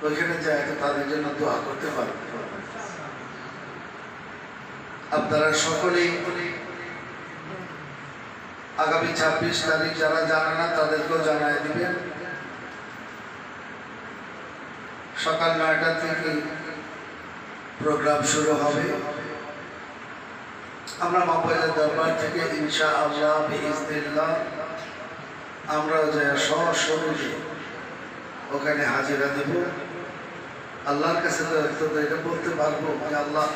ওইখানে যায় তো তাদের জন্য দোয়া করতে পারবে। আপনারা সকলেই আগামী 26 তারিখ যারা জানে না তাদেরকেও জানাই দিবেন। সকাল 9টা থেকে প্রোগ্রাম শুরু হবে। আমরা মাহফিলের দরবার থেকে ইনশাআল্লাহ বিইজনিল্লাহ আমরাও যে সশরীরে ওখানে হাজিরা দেব। আল্লাহর কাছে তো এটা বলতে পারবো যে আল্লাহ,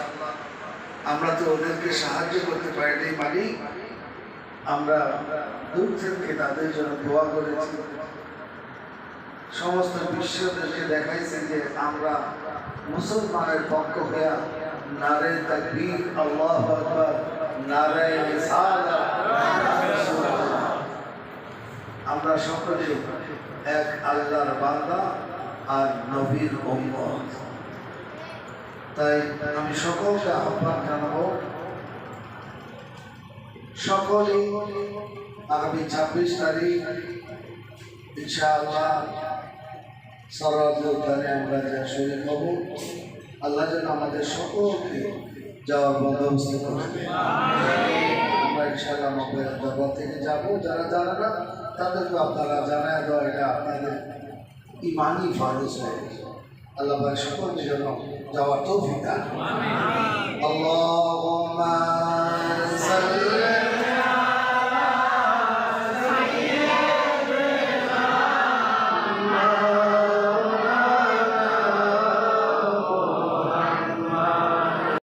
আমরা তো ওদেরকে সাহায্য করতে পারিনি, মানে আমরা দূর থেকে তাদের জন্য দোয়া করেছি। সমস্ত বিশ্বদেরকে দেখাইছে যে আমরা মুসলমানের পক্ষ হয়ে নারে তাকবীর, আল্লাহু আকবার, নারে রিসালাত, আমরা সকলে এক আল্লাহর বান্দা আর নবীর উম্মত। তাই আমি সকলকে আহ্বান জানাবো, সকলেই আগামী 26 তারিখ ইনশাআল্লাহ সরাসরি আমরা যা শরীর হব। আল্লাহ যেন আমাদের সকলকে যাওয়ার বন্দোবস্ত করবে। আমরা ইনশাআল্লাহ মাহফিলের দরবার থেকে যাবো। যারা জানে না তাদেরকে আপনারা জানায় দেওয়া, এটা আপনাদের ইমানি ফরজ হয়ে গেছে। আল্লাহ ভাই সকলকে যেন যাওয়ার তৌফিক দান। আল্লাহুম্মা